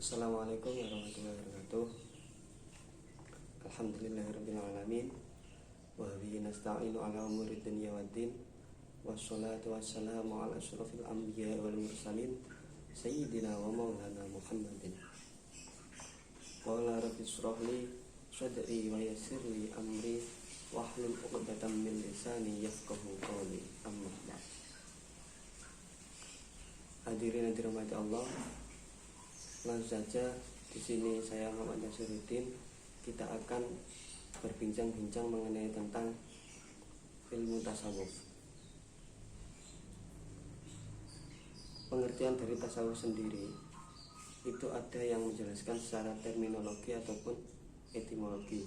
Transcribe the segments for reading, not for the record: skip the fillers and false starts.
Assalamualaikum warahmatullahi wabarakatuh. Alhamdulillahirabbil alamin. Wa bihi nasta'inu ala umuri dunya waddin. Wassalatu wassalamu ala asyrafil anbiya'i wal mursalin sayyidina wa maulana Muhammadin. Qala rabbi shrah li sadri wa yassir li amri wahlul 'uqdatam min lisani yafqahu qawli. Amma ba'd. Hadirin dirahmati Allah, langsung saja di sini saya Muhammad Nasiruddin, kita akan berbincang-bincang mengenai tentang ilmu tasawuf. Pengertian dari tasawuf sendiri itu ada yang menjelaskan secara terminologi ataupun etimologi.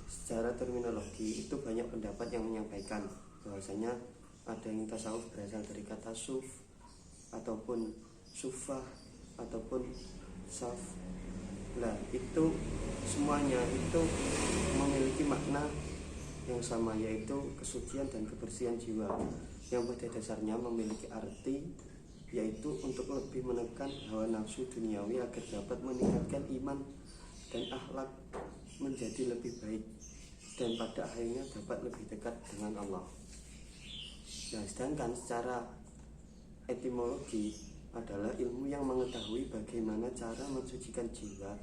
Secara terminologi itu banyak pendapat yang menyampaikan bahwasanya ada yang tasawuf berasal dari kata suf ataupun sufah ataupun saf. Nah, itu semuanya itu memiliki makna yang sama, yaitu kesucian dan kebersihan jiwa, yang pada dasarnya memiliki arti yaitu untuk lebih menekan hawa nafsu duniawi agar dapat meningkatkan iman dan akhlak menjadi lebih baik dan pada akhirnya dapat lebih dekat dengan Allah. Nah, sedangkan secara etimologi adalah ilmu yang mengetahui bagaimana cara mensucikan jiwa,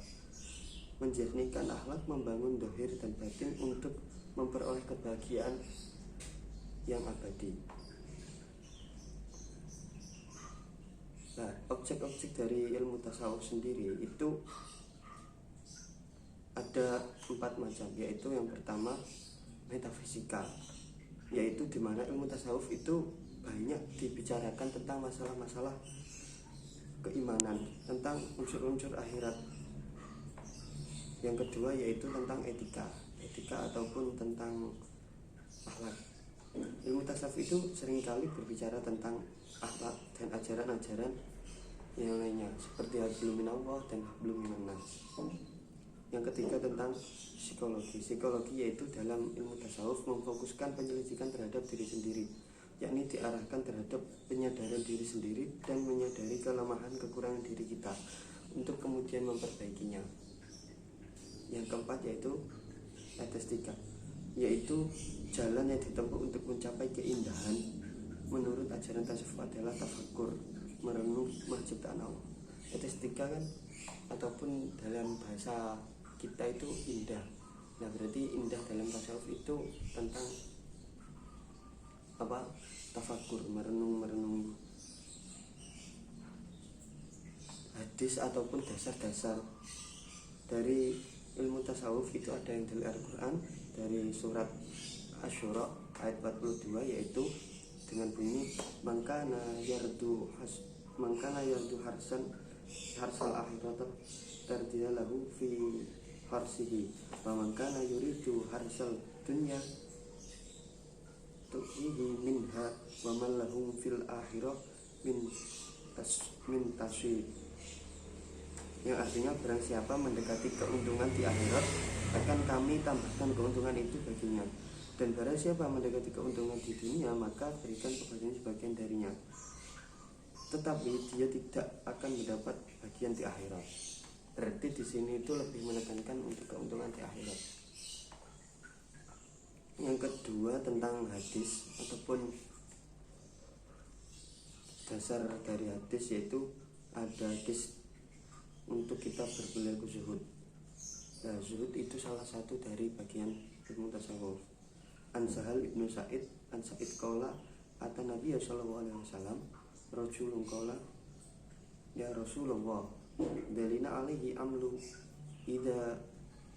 menjernihkan akhlak, membangun dohir dan batin untuk memperoleh kebahagiaan yang abadi. Nah, objek-objek dari ilmu tasawuf sendiri itu ada 4 macam, yaitu yang pertama metafisika, yaitu dimana ilmu tasawuf itu banyak dibicarakan tentang masalah-masalah keimanan, tentang unsur-unsur akhirat. Yang kedua yaitu tentang etika ataupun tentang akhlak. Ilmu tasawuf itu seringkali berbicara tentang akhlak dan ajaran-ajaran yang lainnya seperti hablum minallah dan hablum minannas. Yang ketiga tentang psikologi yaitu dalam ilmu tasawuf memfokuskan penyelidikan terhadap diri sendiri, yakni diarahkan terhadap penyadaran diri sendiri dan menyadari kelemahan kekurangan diri kita untuk kemudian memperbaikinya. Yang keempat yaitu estetika, yaitu jalan yang ditempuh untuk mencapai keindahan. Menurut ajaran tasawuf adalah tafakkur, merenung ciptaan Allah. Estetika kan ataupun dalam bahasa kita itu indah. Nah, berarti indah dalam tasawuf itu tentang apa? Tafakur, merenung hadis ataupun dasar-dasar dari ilmu tasawuf. Itu ada yang dari Al-Quran, dari surat Asy-Syura ayat 42, yaitu dengan bunyi mangkana yardu harsal akhirat tardiyalahu fi harsihi wa mangkana yuridu harsal dunya tuhihi minha wa man lahum fil akhirah min taswid. Yang artinya barang siapa mendekati keuntungan di akhirat akan kami tambahkan keuntungan itu baginya, dan barang siapa mendekati keuntungan di dunia maka berikan kepadanya sebagian darinya, tetapi dia tidak akan mendapat bagian di akhirat. Berarti di sini itu lebih menekankan untuk keuntungan di akhirat. Yang kedua tentang hadis ataupun dasar dari hadis, yaitu ada hadis untuk kita berperilaku zuhud. Nah, zuhud itu salah satu dari bagian ilmu tasawuf. An Sahal ibnu Sa'id an Sa'id qala ata Nabi sallallahu alaihi wasallam rajulun qala ya Rasulullah dalina alaihi amlu idza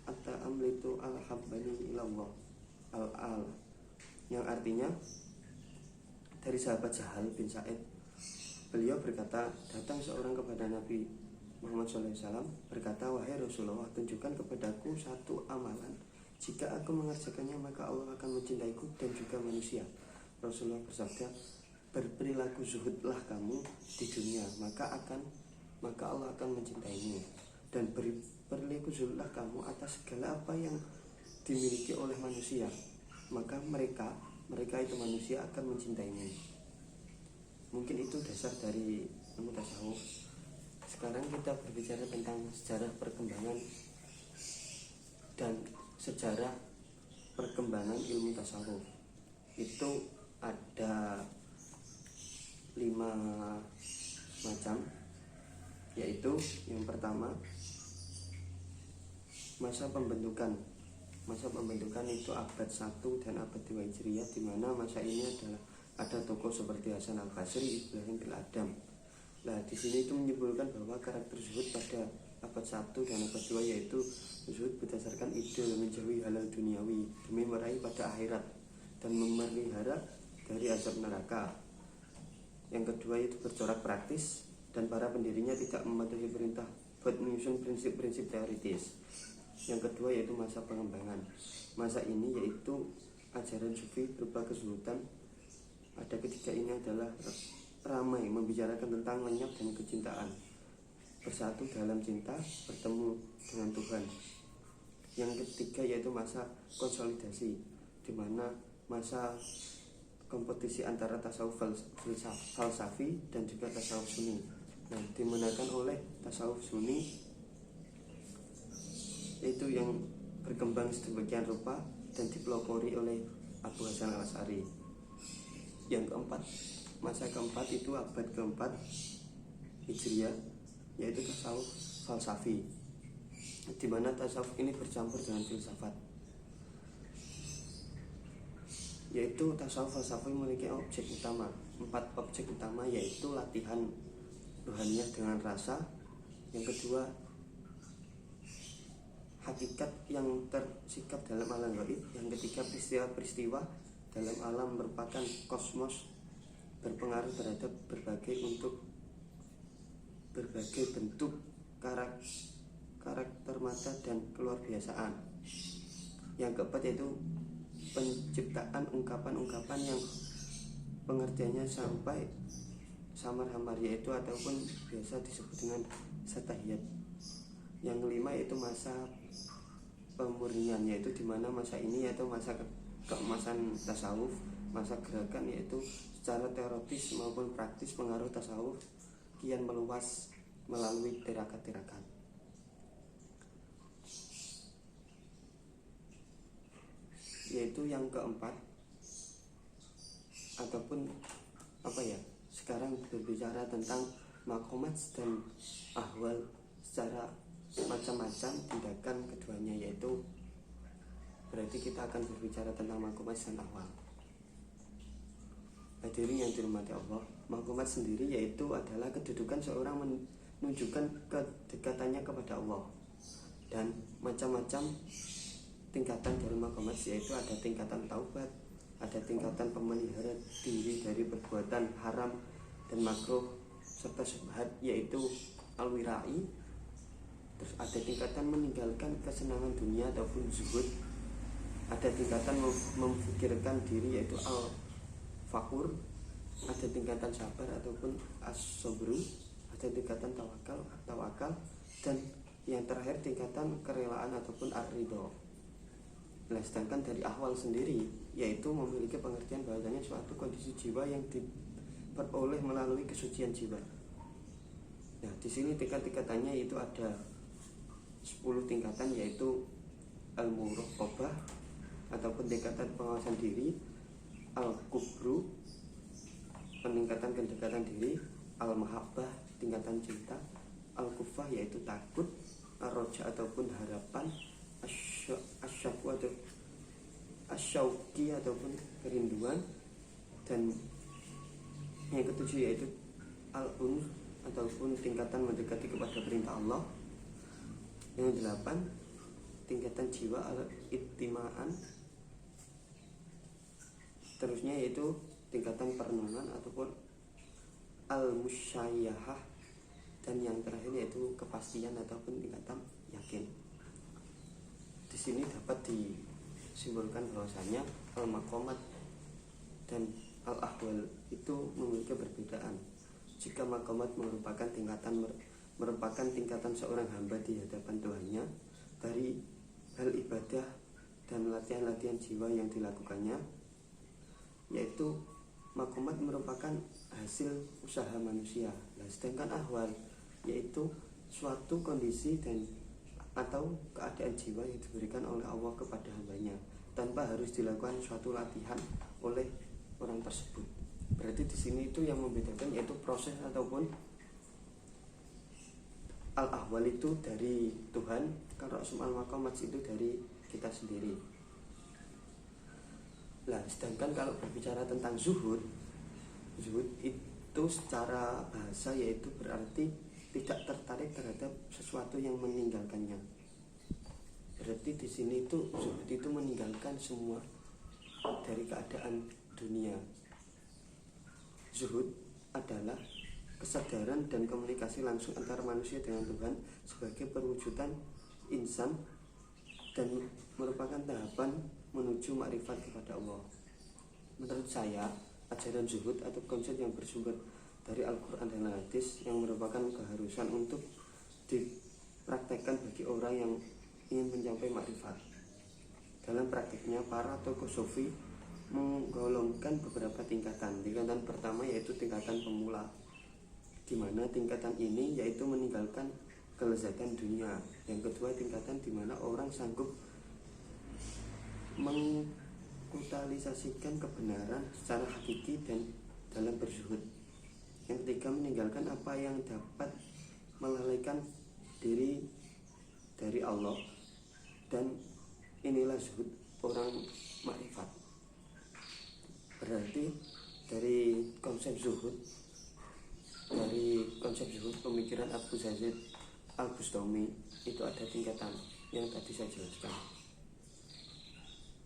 atta amlitu al-habbani ilallah al-al, yang artinya dari sahabat Sahal bin Sa'id, beliau berkata, datang seorang kepada Nabi Muhammad SAW berkata, wahai Rasulullah, tunjukkan kepadaku satu amalan, jika aku mengerjakannya maka Allah akan mencintaiku dan juga manusia. Rasulullah bersabda, berperilaku zuhudlah kamu di dunia, maka Allah akan mencintaimu, dan berperilaku zuhudlah kamu atas segala apa yang dimiliki oleh manusia, maka mereka itu manusia akan mencintaimu. Mungkin itu dasar dari ilmu tasawuf. sekarang kita berbicara tentang sejarah perkembangan dan sejarah perkembangan ilmu tasawuf. Itu ada 5 macam, yaitu yang pertama masa pembentukan. Masa pembentukan itu abad 1 dan abad 2 Hijriah, di mana masa ini adalah ada tokoh seperti Hasan al-Basri, Ibrahim bin Adham. Nah, di sini itu menyebutkan bahwa karakter zuhud pada abad 1 dan abad 2 yaitu zuhud berdasarkan ide menjauhi halal duniawi demi meraih pada akhirat dan memelihara dari azab neraka. Yang kedua itu bercorak praktis, dan para pendirinya tidak mematuhi perintah buat menyusun prinsip-prinsip teoritis. Yang kedua yaitu masa pengembangan. Masa ini yaitu ajaran sufi berupa kezuhudan. Pada ketiga ini adalah ramai membicarakan tentang lenyap dan kecintaan, bersatu dalam cinta, bertemu dengan Tuhan. Yang ketiga yaitu masa konsolidasi, di mana masa kompetisi antara tasawuf falsafi dan juga tasawuf sunni. Nah, dimenangkan oleh tasawuf sunni, yaitu yang berkembang sedemikian rupa dan dipelopori oleh Abu Hasan al-Asy'ari. Yang keempat, masa keempat itu abad keempat Hijriah, yaitu tasawuf falsafi, di mana tasawuf ini bercampur dengan filsafat. Yaitu tasawuf falsafi memiliki objek utama, 4 objek utama, yaitu latihan rohaniah dengan rasa. Yang kedua, hakikat yang tersikap dalam alam gaib. Yang ketiga, peristiwa-peristiwa dalam alam merupakan kosmos berpengaruh terhadap berbagai bentuk karakter mata dan keluar biasaan. Yang keempat yaitu penciptaan ungkapan-ungkapan yang pengertiannya sampai samar-hamar, yaitu ataupun biasa disebut dengan satahiyat. Yang kelima yaitu masa pemurnian, yaitu dimana masa ini yaitu masa keemasan tasawuf, masa gerakan, yaitu secara teoritis maupun praktis pengaruh tasawuf kian meluas melalui tirakat-tirakat. Yaitu yang keempat, ataupun sekarang berbicara tentang makomat dan ahwal secara macam-macam tindakan keduanya, yaitu berarti kita akan berbicara tentang makomat dan ahwal. Hadirin yang dirahmati Allah, makomat sendiri yaitu adalah kedudukan seorang menunjukkan kedekatannya kepada Allah, dan macam-macam tingkatan dari makomat, yaitu ada tingkatan taubat, ada tingkatan pemelihara diri dari perbuatan haram dan makruh serta syubhat, yaitu al-wirai. Terus ada tingkatan meninggalkan kesenangan dunia ataupun zuhud, ada tingkatan memfikirkan diri yaitu al-fakur, ada tingkatan sabar ataupun as-sabru, ada tingkatan tawakal, dan yang terakhir tingkatan kerelaan ataupun ar-ridho. Nah, sedangkan dari ahwal sendiri yaitu memiliki pengertian bahwasanya suatu kondisi jiwa yang diperoleh melalui kesucian jiwa. Nah, di sini tingkat-tingkatannya itu ada 10 tingkatan, yaitu al-muraqabah ataupun tingkatan pengawasan diri, al-kubru peningkatan kedekatan diri, al-mahabbah tingkatan cinta, al-kufah yaitu takut, ar-roja ataupun harapan, asyauqi atau asyauqi ataupun kerinduan, dan yang ketujuh yaitu al-unf ataupun tingkatan mendekati kepada perintah Allah. Yang 8 tingkatan jiwa al-ittimaan, terusnya yaitu tingkatan perenungan ataupun al-musyayyahah, dan yang terakhir yaitu kepastian ataupun tingkatan yakin. Di sini dapat disimbolkan bahwasanya al-maqamat dan al-ahwal itu memiliki perbedaan. Jika maqamat merupakan tingkatan seorang hamba di hadapan Tuhannya dari hal ibadah dan latihan-latihan jiwa yang dilakukannya, yaitu maqamat merupakan hasil usaha manusia. Nah, sedangkan ahwal yaitu suatu kondisi dan atau keadaan jiwa yang diberikan oleh Allah kepada hambanya tanpa harus dilakukan suatu latihan oleh orang tersebut. Berarti di sini itu yang membedakan yaitu proses ataupun al-ahwal itu dari Tuhan, kalau ra'sum al-maqamat itu dari kita sendiri. Nah, sedangkan kalau berbicara tentang zuhud itu secara bahasa yaitu berarti tidak tertarik terhadap sesuatu yang meninggalkannya. Berarti di sini itu zuhud itu meninggalkan semua dari keadaan dunia. Zuhud adalah kesadaran dan komunikasi langsung antara manusia dengan Tuhan sebagai perwujudan insan dan merupakan tahapan menuju makrifat kepada Allah. Menurut saya, ajaran zuhud atau konsep yang bersumber dari Al-Quran dan hadis yang merupakan keharusan untuk dipraktekkan bagi orang yang ingin mencapai makrifat. Dalam praktiknya, para tokoh sufi menggolongkan beberapa tingkatan. Tingkatan pertama yaitu tingkatan pemula, di mana tingkatan ini yaitu meninggalkan kelezatan dunia. Yang kedua, tingkatan di mana orang sanggup mengutalisasikan kebenaran secara hakiki dan dalam berzuhud. Yang ketiga, meninggalkan apa yang dapat melalaikan diri dari Allah, dan inilah zuhud orang makrifat. Berarti dari konsep zuhud pemikiran Abu Yazid Al-Bustami itu ada tingkatan yang tadi saya jelaskan.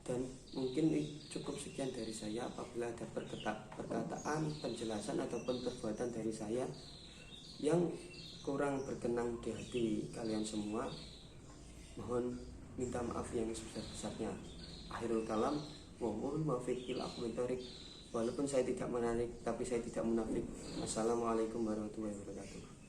Dan mungkin cukup sekian dari saya. Apabila ada perkataan, penjelasan ataupun perbuatan dari saya yang kurang berkenan di hati kalian semua, mohon minta maaf yang sebesar-besarnya. Akhirul kalam, mohon muwaffiq ila aqwamit thoriq. Walaupun saya tidak menarik, tapi saya tidak munafik. Assalamualaikum warahmatullahi wabarakatuh.